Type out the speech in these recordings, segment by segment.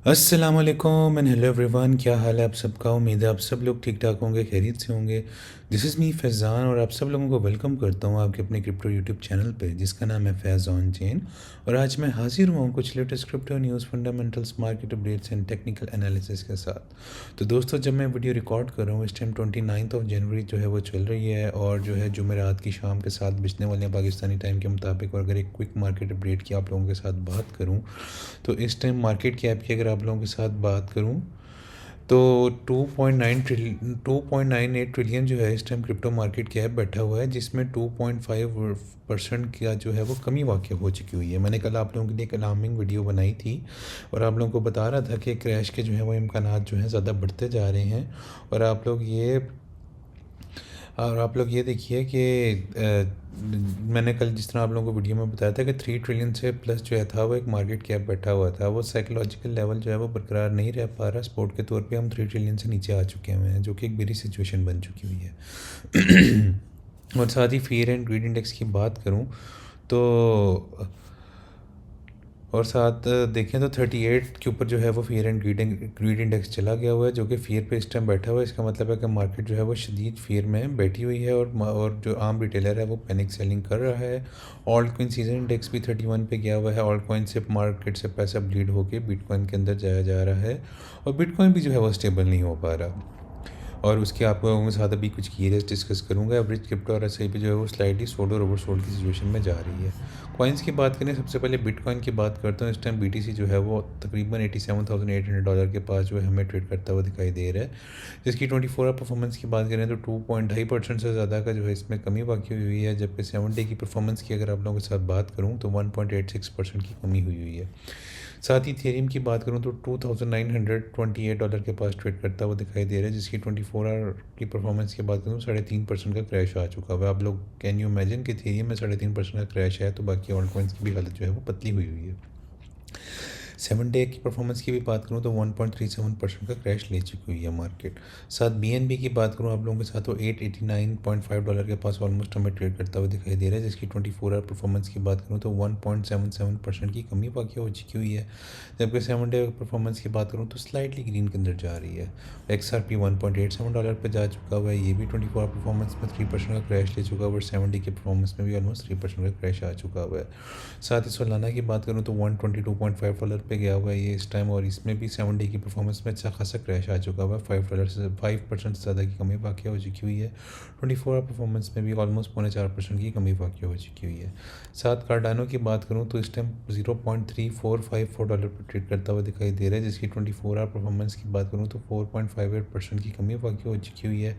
अस्सलाम वालेकुम and hello everyone. क्या हाल है आप सबका? उम्मीद है आप सब लोग ठीक ठाक होंगे, खैरियत से होंगे। दिस इज़ मी फैज़ान और आप सब लोगों को वेलकम करता हूँ आपके अपने क्रिप्टो यूट्यूब चैनल पे जिसका नाम है फैज़ ऑन चेन। और आज मैं हाजिर हुआ हूँ कुछ latest crypto news, fundamentals, market updates and technical analysis के साथ। तो दोस्तों, जब मैं वीडियो रिकॉर्ड कर रहा हूँ इस टाइम 29 जनवरी जो है वो चल रही है और जो है जुमेरात की शाम के 7 बजने वाले हैं पाकिस्तानी टाइम के मुताबिक। और अगर एक क्विक मार्केट अपडेट की आप लोगों के साथ बात करूँ तो इस टाइम मार्केट कैप की अगर आप लोगों के साथ बात करूं तो 2.98 ट्रिलियन जो है इस टाइम क्रिप्टो मार्केट कैप बैठा हुआ है, जिसमें 2.5% का जो है वो कमी वाक़या हो चुकी हुई है। मैंने कल आप लोगों के लिए एक अलार्मिंग वीडियो बनाई थी और आप लोगों को बता रहा था कि क्रैश के जो है वो इम्कानात जो हैं ज़्यादा बढ़ते जा रहे हैं। और आप लोग ये देखिए कि मैंने कल जिस तरह आप लोगों को वीडियो में बताया था कि 3 ट्रिलियन से प्लस जो है था वो एक मार्केट कैप बैठा हुआ था। वो साइकोलॉजिकल लेवल जो है वो बरकरार नहीं रह पा रहा। सपोर्ट के तौर पे हम 3 ट्रिलियन से नीचे आ चुके हुए हैं, जो कि एक बुरी सिचुएशन बन चुकी हुई है। और साथ ही फियर एंड ग्रीड इंडेक्स की बात करूँ तो और साथ देखें तो 38 के ऊपर जो है वो फियर एंड ग्रीड इंडेक्स चला गया हुआ है, जो कि फियर पे इस टाइम बैठा हुआ है। इसका मतलब है कि मार्केट जो है वो शदीद फियर में बैठी हुई है और जो आम रिटेलर है वो पैनिक सेलिंग कर रहा है। ऑल्ट कॉइन सीजन इंडेक्स भी 31 पे गया हुआ है। ऑल्ट कॉइन से मार्केट से पैसा ब्लीड होकर बिटकॉइन के अंदर जाया जा रहा है और बिटकॉइन भी जो है वो स्टेबल नहीं हो पा रहा। और उसके आप लोगों के साथ अभी कुछ कीरेज डिस्कस करूंगा। एवरेज क्रिप्टो और एसआईपी जो है वो स्लाइडली सोल्ड और ओवरसोल्ड की सिचुएशन में जा रही है। कॉइन्स की बात करें, सबसे पहले बिटकॉइन की बात करता हूँ। इस टाइम बीटीसी जो है वो तकरीबन $87,800 के पास जो है हमें ट्रेड करता हुआ दिखाई दे रहा है, जिसकी 24 आवर परफॉर्मेंस की बात करें तो 2.2% से ज़्यादा का जो है इसमें कमी वाक़ई हुई है। जबकि 7 डे की परफॉर्मेंस की अगर आप लोगों के साथ बात करूँ तो 1.86% की कमी हुई हुई है। साथ ही थेरियम की बात करूँ तो $2,928 के पास ट्रेड करता हुआ दिखाई दे रहा है, जिसकी 24 आवर की परफॉर्मेंस की बात करूँ तो 3.5% का क्रैश आ चुका है। आप लोग कैन यू इमेजिन कि थेरियम में 3.5% का क्रैश है तो बाकी ऑल्ट कॉइन्स की भी हालत जो है वो पतली हुई हुई है। 7 डे की परफॉर्मेंस की भी बात करूँ तो 1.37% का क्रैश ले चुकी हुई है मार्केट। साथ BNB की बात करूँ आप लोगों के साथ तो $889.5 के पास ऑलमोस्ट हमें ट्रेड करता हुआ दिखाई दे रहा है, जिसकी 24 आवर परफॉर्मेंस की बात करूँ तो 1.77% की कमी वाक़ई हो चुकी हुई है। जबकि 7 डे परफॉर्मेंस की बात करूँ तो स्लाइटली ग्रीन के अंदर जा रही है। XRP $1.87 पर जा चुका हुआ है, ये भी 24 आवर परफॉर्मेंस में 3% का क्रैश ले चुका हुआ है और 7 डे की परफॉर्मेंस में भी ऑलमोस्ट 3% का क्रैश आ चुका हुआ है। साथ ही सोलाना की बात करूँ तो $122.5 पे गया हुआ है ये इस टाइम, और इसमें भी 7 डे की परफॉर्मेंस में अच्छा खासा क्रैश आ चुका हुआ है। $5% से ज़्यादा की कमी वाक़ई हो चुकी हुई है। 24 आवर परफॉर्मेंस में भी ऑलमोस्ट 4.5% की कमी वाक़ई हो चुकी हुई है। साथ कार्डानो की बात करूँ तो इस टाइम $0.3454 पर ट्रेड करता हुआ दिखाई दे रहा है, जिसकी 24 आवर परफॉर्मेंस की बात करूँ तो 4.58% की कमी वाक़ई हो चुकी हुई है।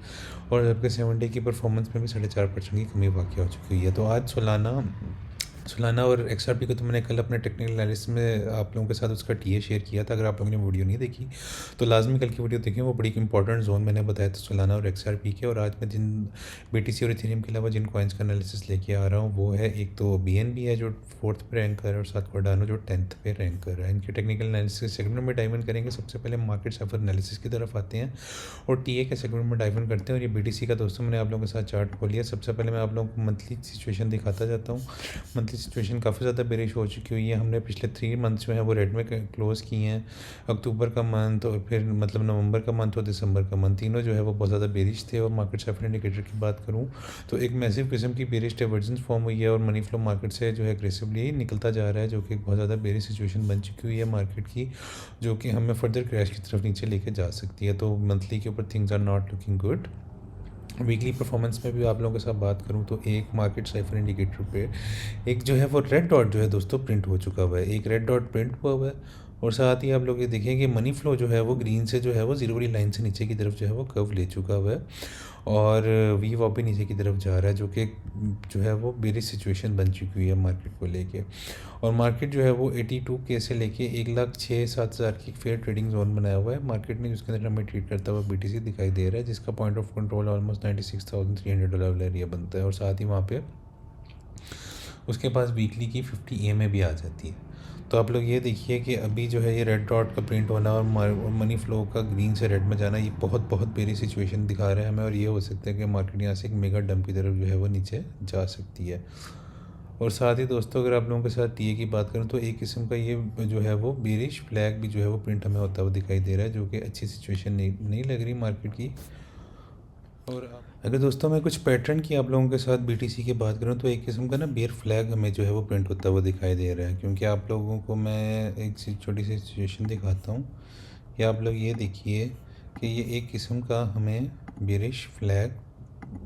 और जबकि 7 डे की परफॉर्मेंस में भी 4.5% की कमी वाक़ई हो चुकी हुई है। तो आज सोलाना और XRP को तो मैंने कल अपने टेक्निकल एनालिसिस में आप लोगों के साथ उसका टीए शेयर किया था। अगर आप लोगों ने वीडियो नहीं देखी तो लाजमी कल की वीडियो देखें, वो बड़ी इंपॉर्टेंट जोन मैंने बताया था सोलाना और XRP के। और आज मैं जिन BTC और इथेरियम के अलावा जिन कॉइन्स का एनालिसिस लेके आ रहा हूँ वो है, एक तो BNB है जो 4th पे रैंक कर रहा है और साथ कार्डानो जो 10th पे रैंक कर रहा है। इनके टेक्निकल एनालिसिस सेगमेंट में डाइव इन करेंगे। सबसे पहले मार्केट सफर एनालिसिस की तरफ आते हैं और टीए के सेगमेंट में डाइव इन करते हैं। और ये BTC का दोस्तों मैंने आप लोगों के साथ चार्ट खोल लिया। सबसे पहले मैं आप लोगों को मंथली सिचुएशन दिखाता जाता हूँ। मंथली सिचुएशन काफ़ी ज़्यादा बेरिश हो चुकी हुई है। हमने पिछले 3 मंथ्स जो है वो रेड में क्लोज़ किए हैं। अक्टूबर का मंथ और फिर मतलब नवंबर का मंथ और दिसंबर का मंथ, तीनों जो है वो बहुत ज़्यादा बेरिश थे। और मार्केट सफर इंडिकेटर की बात करूँ तो एक मैसिव किस्म की बेरिश डाइवर्जेंस फॉर्म हुई है और मनी फ्लो मार्केट से जो है एग्रेसिवली निकलता जा रहा है, जो कि बहुत ज़्यादा बेरिश सिचुएशन बन चुकी हुई है मार्केट की, जो कि हमें फर्दर क्रैश की तरफ नीचे लेके जा सकती है। तो मंथली के ऊपर things are not looking good. Weekly performance में भी आप लोगों के साथ बात करूं तो एक मार्केट साइफर इंडिकेटर पे एक जो है वो रेड डॉट जो है दोस्तों प्रिंट हो चुका हुआ है। एक रेड डॉट प्रिंट हुआ हुआ है और साथ ही आप लोग ये देखें कि मनी फ्लो जो है वो ग्रीन से जो है वो जीरो वाली लाइन से नीचे की तरफ जो है वो कर्व ले चुका हुआ है और वी वॉप भी नीचे की तरफ जा रहा है, जो कि जो है वो बेरिश सिचुएशन बन चुकी हुई है मार्केट को लेके। और मार्केट जो है वो 82K से लेके 1,06,000-7,000 की फेयर ट्रेडिंग जोन बनाया हुआ है मार्केट ने, जिसके अंदर हमें ट्रेड करता हुआ BTC दिखाई दे रहा है, जिसका पॉइंट ऑफ कंट्रोल ऑलमोस्ट $96,300 वाला एरिया बनता है। और साथ ही वहाँ पे उसके पास वीकली की 50 EMA भी आ जाती है। तो आप लोग ये देखिए कि अभी जो है ये रेड डॉट का प्रिंट होना और मनी फ्लो का ग्रीन से रेड में जाना, ये बहुत बहुत बेरी सिचुएशन दिखा रहा है हमें। और ये हो सकता है कि मार्केट यहाँ से एक मेगा डंप की तरफ जो है वो नीचे जा सकती है। और साथ ही दोस्तों अगर आप लोगों के साथ टीए की बात करूं तो एक किस्म का ये जो है वो बेरिश फ्लैग भी जो है वो प्रिंट हमें होता हुआ दिखाई दे रहा है, जो कि अच्छी सिचुएशन नहीं लग रही मार्केट की। और अगर दोस्तों मैं कुछ पैटर्न की आप लोगों के साथ बीटीसी की बात करूं तो एक किस्म का ना बेयर फ्लैग हमें जो है वो प्रिंट होता हुआ दिखाई दे रहा है, क्योंकि आप लोगों को मैं एक छोटी सी सिचुएशन दिखाता हूं कि आप लोग ये देखिए कि ये एक किस्म का हमें बेरिश फ्लैग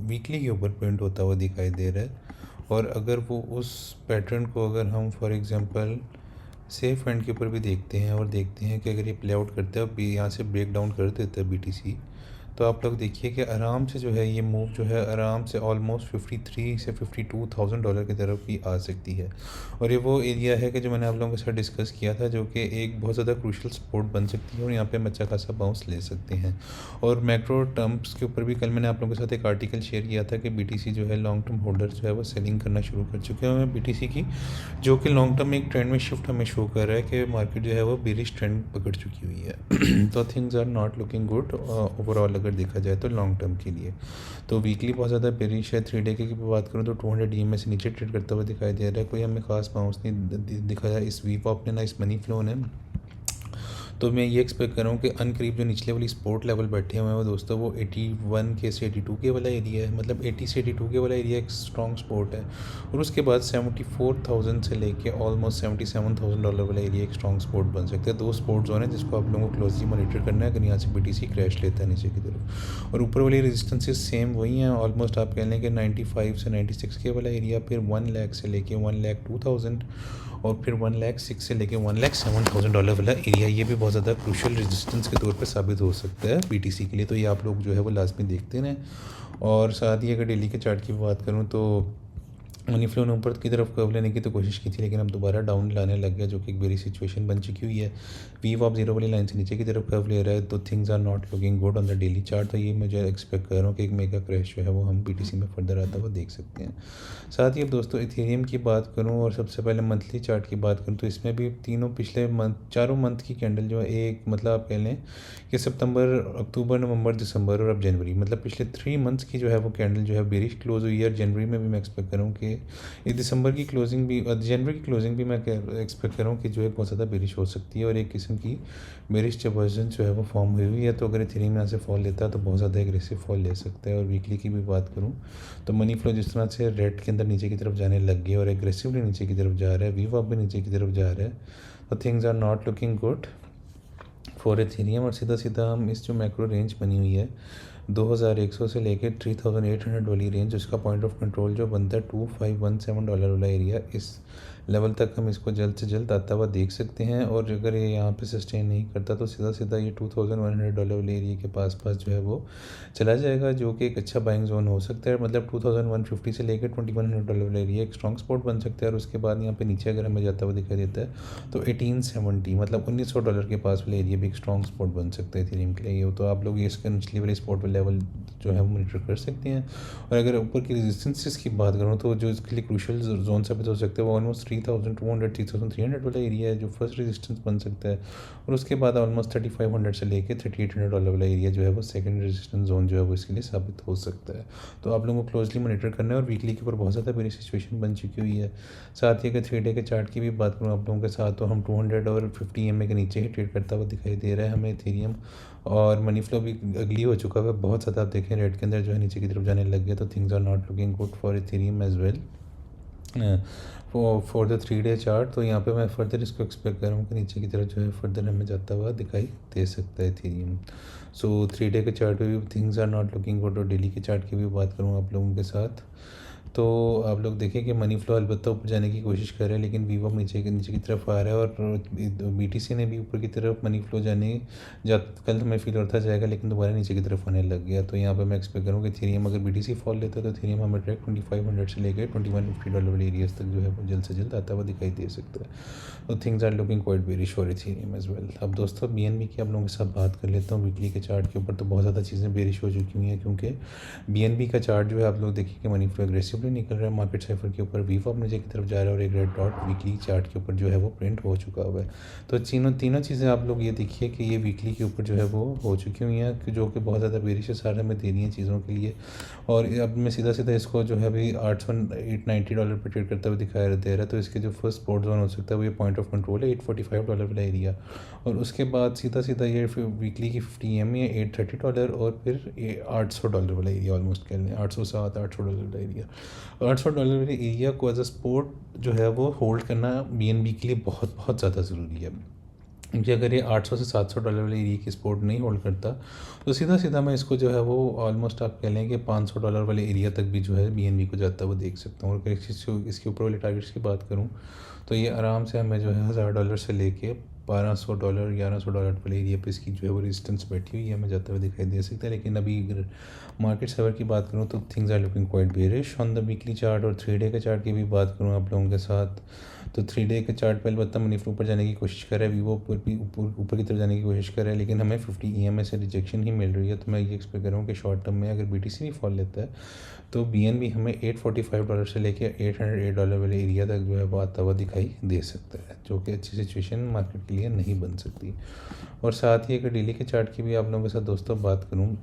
वीकली के ऊपर प्रिंट होता हुआ दिखाई दे रहा है। और अगर वो उस पैटर्न को अगर हम फॉर एग्ज़ाम्पल सेफ एंड के ऊपर भी देखते हैं और देखते हैं कि अगर ये प्ले आउट करता है और यहाँ से ब्रेक डाउन कर देता है बीटीसी, तो आप लोग देखिए कि आराम से जो है ये मूव जो है आराम से ऑलमोस्ट 53 से $52,000 की तरफ भी आ सकती है। और ये वो एरिया है कि जो मैंने आप लोगों के साथ डिस्कस किया था, जो कि एक बहुत ज़्यादा क्रूशल सपोर्ट बन सकती है और यहाँ पे हम अच्छा खासा बाउंस ले सकते हैं। और मैक्रो टर्म्स के ऊपर भी कल मैंने आप लोगों के साथ एक आर्टिकल शेयर किया था कि बीटीसी जो है लॉन्ग टर्म होल्डर जो है वो सेलिंग करना शुरू कर चुके हैं बीटीसी की, जो कि लॉन्ग टर्म एक ट्रेंड में शिफ्ट हमें शो कर रहा है कि मार्केट जो है वो बेरिश ट्रेंड पकड़ चुकी हुई है। तो things are not looking good overall अगर देखा जाए तो लॉन्ग टर्म के लिए। तो वीकली बहुत ज़्यादा बेरिश है। 3 डे की बात करूँ तो 200 EMA से नीचे ट्रेड करता हुआ दिखाई दे रहा है, कोई हमें खास बाउंस नहीं दिखा जाए इस वीपॉप ने ना इस मनी फ्लो ने। तो मैं ये एक्सपेक्ट कर रहा हूँ कि अनकरीब जो निचले वाली सपोर्ट लेवल बैठे हुए हैं वो दोस्तों वो 81 के से 82 के वाला एरिया है, मतलब 80 से 82 के वाला एरिया एक स्ट्रॉन्ग सपोर्ट है। और उसके बाद 74,000 से लेके ऑलमोस्ट $77,000 वाला एरिया एक स्ट्रॉन्ग सपोर्ट बन सकता है। दो सपोर्ट जोन है जिसको आप लोगों को क्लोजली मॉनिटर करना है अगर यहाँ से बीटीसी क्रैश लेता है नीचे की तरफ। और ऊपर वाली रेजिस्टेंसेज सेम वही हैं, ऑलमोस्ट आप कह लें कि 95 से 96 के वाला एरिया, फिर 1 लाख से लेके 1,02,000 और फिर 1,06,000 से लेके 1,07,000 वाला एरिया। ये भी बहुत ज़्यादा क्रूशल रेजिस्टेंस के तौर पे साबित हो सकता है बीटीसी के लिए, तो ये आप लोग जो है वो लाजमी देखते रहें। और साथ ही अगर डेली के चार्ट की बात करूँ तो मनी फ्लो ने ऊपर की तरफ कर्व लेने की तो कोशिश की थी, लेकिन अब दोबारा डाउन लाने लग गया, जो कि एक बड़ी सिचुएशन बन चुकी हुई है। वी वॉप जीरो वाली लाइन से नीचे की तरफ कर्व ले रहा है, तो things are not looking good on the daily chart. तो ये मुझे एक्सपेक्ट कर रहा हूँ कि एक मेगा क्रैश जो है वो हम बीटीसी में फर्दर आता हुआ देख सकते हैं। साथ ही अब दोस्तों इथेरियम की बात करूँ और सबसे पहले मंथली चार्ट की बात करूँ तो इसमें भी तीनों पिछले चारों मंथ की कैंडल जो है एक मतलब आप कह लें कि सितंबर, अक्टूबर, नवंबर, दिसंबर और अब जनवरी, मतलब पिछले 3 मंथ्स की जो है वो कैंडल जो है बेरिश क्लोज हुई है। और जनवरी में भी मैं एक्सपेक्ट कर रहा हूँ कि ये दिसंबर की क्लोजिंग भी जनवरी की क्लोजिंग भी मैं एक्सपेक्ट कर रहा हूँ कि जो है बहुत ज़्यादा बेरिश हो सकती है और एक किस्म की बेरिश जबरजन जो है वो फॉर्म हुई हुई है। तो अगर इथेरियम यहाँ से फॉल लेता है तो बहुत ज़्यादा एग्रेसिव फॉल ले सकता है। और वीकली की भी बात करूँ तो मनी फ्लो जिस तरह से रेड के अंदर नीचे की तरफ जाने लग गया और एग्रेसिवली नीचे की तरफ जा रहा है, वीवॉप भी नीचे की तरफ जा रहा है, तो things are not looking good for Ethereum. और सीधा सीधा हम इस जो मैक्रो रेंज बनी हुई है 2100 से लेकर 3800 वाली रेंज, उसका पॉइंट ऑफ कंट्रोल जो बनता है $2517 वाला एरिया, इस लेवल तक हम इसको जल्द से जल्द आता हुआ देख सकते हैं। और अगर ये यहाँ पे सस्टेन नहीं करता तो सीधा सीधा ये $2100 वाले एरिया के पास जो है वो चला जाएगा, जो कि एक अच्छा बाइंग जोन हो सकता है। मतलब 2150 से लेकर $2100 वाला एरिया एक स्ट्रॉन्ग स्पॉट बन सकता है। और उसके बाद यहाँ पे नीचे अगर हमें जाता हुआ दिखाई देता है तो 1870 मतलब $1900 के पास वाले एरिया भी एक स्ट्रॉन्ग स्पॉट बन सकता है इथेरियम के लिए। ये तो आप लोग ये इसका निचली वाले स्पॉट लेवल जो है वो मॉनिटर कर सकते हैं। और अगर ऊपर की रेजिस्टेंसेस की बात करूँ तो जो इसके लिए क्रूशल जोन साबित हो सकता है वो ऑलमोस्ट 3200 3300 वाला एरिया है जो फर्स्ट रेजिस्टेंस बन सकता है। और उसके बाद ऑलमोस्ट 3500 से लेकर $3800 वाला एरिया जो है वो सेकंड रेजिस्टेंस जोन जो है वो इसके लिए साबित हो सकता है। तो आप लोगों को क्लोजली मॉनिटर करना है। और वीकली के ऊपर बहुत ज़्यादा मेरी सिचुएशन बन चुकी हुई है। साथ ही अगर 3 डे के चार्ट की भी बात करूँ आप लोगों के साथ तो हम 200 और 50 EMA के नीचे ही ट्रेड करता हुआ दिखाई दे रहा है हमें इथेरियम। और मनी फ्लो भी अगली हो चुका है बहुत ज़्यादा, आप देखें रेट के अंदर जो है नीचे की तरफ जाने लग गया। तो things are not looking good for Ethereum as well for the 3 day chart. तो यहाँ पे मैं फर्दर इसको एक्सपेक्ट कर रहा हूँ कि नीचे की तरफ जो है फर्दर हमें जाता हुआ दिखाई दे सकता है इथेरियम। सो 3 डे के चार्ट पे भी things are not looking good. और डेली के चार्ट की भी बात करूँ आप लोगों के साथ तो आप लोग देखें कि मनी फ्लो अलबत्ता ऊपर जाने की कोशिश कर रहे हैं, लेकिन वीवो नीचे की तरफ आ रहा है। और बीटीसी ने भी ऊपर की तरफ मनी फ्लो कल हमें फील होता जाएगा, लेकिन दोबारा नीचे की तरफ आने लग गया। तो यहाँ पे मैं एक्सपेक्ट करूँ कि इथेरियम अगर बीटीसी फॉल लेता है तो इथेरियम हमें डायरेक्ट 2500 से लेकर $2150 वाले एरियाज तक जो है वो जल्द से जल्द आता हुआ दिखाई दे सकता है। तो things are looking quite bearish for Ethereum as well. अब दोस्तों BNB की आप लोगों के साथ बात कर लेता हूँ। वीकली के चार्ट के ऊपर तो बहुत ज़्यादा चीज़ें बेरिश हो चुकी हुई हैं, क्योंकि BNB का चार्ट जो है आप लोग देखिए कि मनी फ्लो एग्रेसिवली भी निकल रहा है मार्केट साइफर के ऊपर, वीवो अब नीचे की तरफ जा रहा है और एक रेड डॉट वीकली चार्ट के ऊपर जो है वो प्रिंट हो चुका हुआ है। तो तीनों चीज़ें आप लोग ये देखिए कि ये वीकली के ऊपर जो है वो हो चुकी हुई हैं, जो कि बहुत ज़्यादा बेरिश सारे में दे रही हैं चीज़ों के लिए। और अब मैं सीधा इसको जो है अभी $890 पर ट्रेड करता हुआ दिखाई दे रहा है। तो इसके जो फर्स्ट सपोर्ट जोन हो सकता है वो ये पॉइंट ऑफ कंट्रोल है $845 वाला एरिया, और उसके बाद सीधा ये वीकली की 50 EM है $830 और फिर ये $800 वाला एरिया, ऑलमोस्ट कह लें $807-800 वाला एरिया। $800 वाले एरिया को एज अ सपोर्ट जो है वो होल्ड करना BNB के लिए बहुत बहुत ज़्यादा ज़रूरी है, क्योंकि अगर ये $800 से $700 वाले एरिया की सपोर्ट नहीं होल्ड करता तो सीधा मैं इसको जो है वो ऑलमोस्ट आप कह लें कि $500 वाले एरिया तक भी जो है BNB को जाता हुआ देख सकता हूँ। और अगर इसके ऊपर वाले टारगेट्स की बात करूँ तो ये आराम से हमें जो है $1000 से लेके $1200 $1100 वाले एरिया पे इसकी जो है वो रेजिस्टेंस बैठी हुई है, हमें जाते हुए दिखाई दे सकता है। लेकिन अभी अगर मार्केट सेवर की बात करूँ तो things are looking quite bearish on the weekly chart. और 3 डे के चार्ट की भी बात करूँ आप लोगों के साथ, तो 3 डे के चार्ट पे अलबत्ता मनी फ्लो ऊपर जाने की कोशिश कर रहा है, वीवो ऊपर की तरफ जाने की कोशिश कर रहा है, लेकिन हमें 50 EMA से रिजेक्शन ही मिल रही है। तो मैं ये एक्सपेक्ट कर रहा हूँ कि शॉर्ट टर्म में अगर BTC भी फॉल लेता है तो BNB हमें $845 से लेकर $808 वाले एरिया तक जो है वो आता हुआ दिखाई दे सकता है, जो कि अच्छी सिचुएशन मार्केट के लिए नहीं बन सकती। और साथ ही अगर डेली के चार्ट की भी आप लोगों के साथ दोस्तों बात करूँ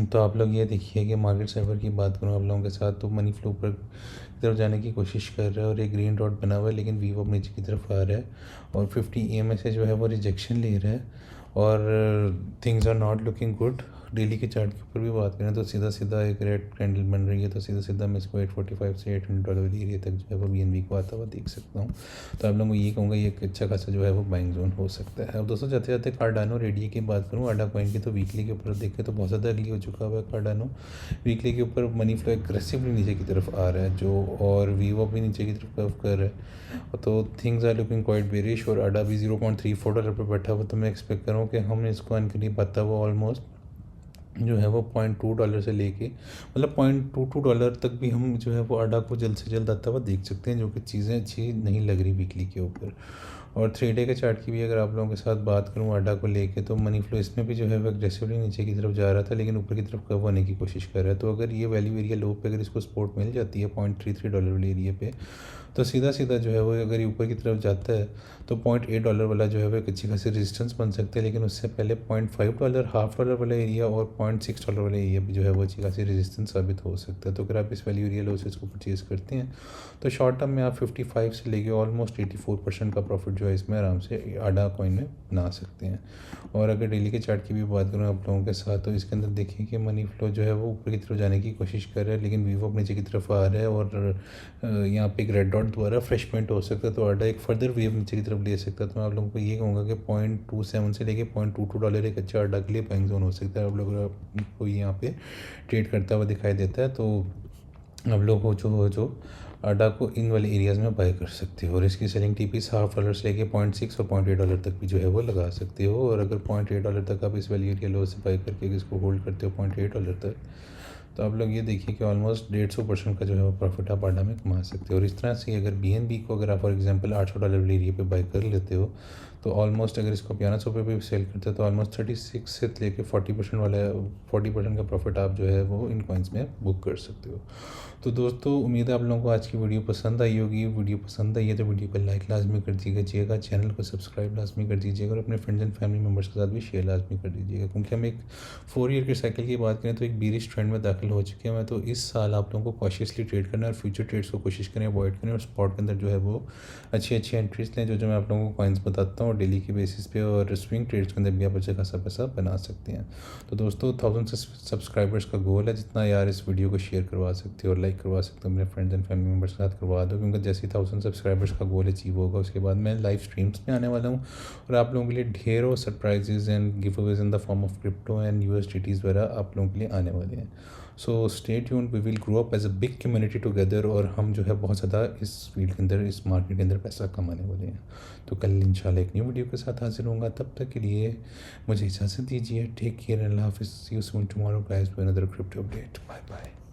तो आप लोग ये देखिए कि मार्केट साइबर की बात करूँ आप लोगों के साथ, तो मनी फ्लो ऊपर की तरफ जाने की कोशिश कर रहा है और एक ग्रीन डॉट बना हुआ है, लेकिन वीवो नीचे की तरफ आ रहा है और 50 EMA से जो है वो रिजेक्शन ले रहा है और things are not looking good. Daily के चार्ट के ऊपर भी बात करें तो सीधा एक रेड कैंडल बन रही है, तो सीधा मैं इसको 845 से $800 एरिया तक जो है वो BNB को आता हुआ देख सकता हूँ। तो आप लोगों को ये कहूँगा ये एक अच्छा खासा जो है वो बाइंग जोन हो सकता है। अब दोस्तों जाते कार्डानो रेडियो की बात करूँ, आडा कॉइन की, तो वीकली के ऊपर देखें तो बहुत ज़्यादा अर्ली हो चुका हुआ है कार्डानो। वीकली के ऊपर मनी फ्लो एग्रेसिवली नीचे की तरफ आ रहा है जो, और वीवो भी नीचे की तरफ कर्व कर रहा है। तो things are looking quite bearish और आडा भी $0.34 पर बैठा हुआ। तो मैं एक्सपेक्ट करूँ कि हम इसको अनकरीब आता हुआ ऑलमोस्ट जो है वो $0.2 से लेके मतलब $0.22 तक भी हम जो है वो आडा को जल्द से जल्द आता हुआ देख सकते हैं, जो कि चीज़ें अच्छी नहीं लग रही वीकली के ऊपर। और 3 डे के चार्ट की भी अगर आप लोगों के साथ बात करूँ आडा को लेके, तो मनी फ्लो इसमें भी जो है वो एग्रेसिवली नीचे की तरफ जा रहा था, लेकिन ऊपर की तरफ कवर होने की कोशिश कर रहा है। तो अगर ये वैल्यू एरिया लो पे अगर इसको सपोर्ट मिल जाती है $0.33 वाले एरिया पे, तो सीधा जो है वो अगर ये ऊपर की तरफ जाता है तो $0.8 वाला जो है वो एक अच्छी खासी रेजिस्टेंस बन सकता है। लेकिन उससे पहले $0.5 $0.5 वाला एरिया और $0.6 वाला एरिया भी जो है वो अच्छी खासी रेजिस्टेंस साबित हो सकता है। तो अगर आप इस वैल्यू एरिया लो से इसको परचेज़ करते हैं तो शॉर्ट टर्म में आप 55 से लेके ऑलमोस्ट 84% का प्रॉफिट जो है इसमें आराम से आडा कॉइन में बना सकते हैं। और अगर डेली के चार्ट की भी बात करूँ आप लोगों के साथ, तो इसके अंदर देखिए कि मनी फ्लो जो है वो ऊपर की तरफ जाने की कोशिश कर रहा है, लेकिन वीवो नीचे की तरफ आ रहा है और यहाँ पे एक रेड डॉट द्वारा फ्रेश पॉइंट हो सकता है, तो आडा एक फर्दर वेव नीचे की तरफ ले सकता है। तो मैं आप लोगों को ये कहूँगा कि $0.27 से लेके $0.22 एक अच्छा आडा के लिए बाइंग जोन हो सकता है। आप लोग को यहाँ पे ट्रेड करता हुआ दिखाई देता है तो आप लोग हो जो आडा को इन वाले एरियाज़ में बाय कर सकते हो। और इसकी सेलिंग TP $0.5 से लेके $0.6 और $0.8 तक भी जो है वो लगा सकते हो। और अगर $0.8 तक आप इस वैल्यू एरिया लो से बाय करके इसको होल्ड करते हो $0.8 तक, तो आप लोग ये देखिए कि ऑलमोस्ट 150% का जो है वो प्रॉफिट आप आडा में कमा सकते हो। और इस तरह से अगर BNB को अगर आप फॉर एग्जांपल $800 वाले एरिया पे बाय कर लेते हो तो ऑलमोस्ट अगर इसको 1100 रुपये पे सेल करते हो तो ऑलमोस्ट 36 से लेके 40% का प्रॉफिट आप जो है वो इन कॉइन्स में बुक कर सकते हो। तो दोस्तों उम्मीद है आप लोगों को आज की वीडियो पसंद आई होगी। वीडियो पसंद आई है तो वीडियो को लाइक लाजमी कर दीजिएगा, चैनल को सब्सक्राइब लाजमी कर दीजिएगा और अपने फ्रेंड्स एंड फैमिली मेम्बर्स के साथ भी शेयर लाजमी कर दीजिएगा। क्योंकि हम एक 4 ईयर के साइकिल की बात करें तो एक बीरिश ट्रेंड में दाखिल हो चुके हैं। तो इस साल आप लोगों को कॉशियसली ट्रेड करना है और फ्यूचर ट्रेड्स को कोशिश करें अवॉइड करें और स्पॉट के अंदर जो है वो अच्छी एंट्रीज लें, जो मैं आप लोगों को कॉइन्स बताता हूँ डेली के बेसिस पे। और स्विंग ट्रेड्स के अंदर भी आप अच्छा खासा पैसा बना सकते हैं। तो दोस्तों 1000 सब्सक्राइबर्स का गोल है, जितना यार इस वीडियो को शेयर करवा सकते हो और लाइक करवा सकते हो, मेरे फ्रेंड्स एंड फैमिली मेम्बर्स के साथ करवा दो। क्योंकि जैसे ही 1000 सब्सक्राइबर्स का गोल अचीव होगा उसके बाद मैं लाइव स्ट्रीम्स में आने वाला हूँ और आप लोगों के लिए ढेरों surprises and giveaways in the form of crypto and USDTs वगैरह आप लोगों के लिए आने वाले हैं। So stay tuned, we will grow up as a big community together और हम जो है बहुत ज़्यादा इस फील्ड के अंदर, इस मार्केट के अंदर पैसा कमाने वाले हैं। तो कल इंशाल्लाह एक न्यू वीडियो के साथ हाजिर होऊंगा। तब तक के लिए मुझे इजाज़त दीजिए। टेक केयर, अल्लाह हाफिज़, see you soon tomorrow guys with another crypto update. Bye bye.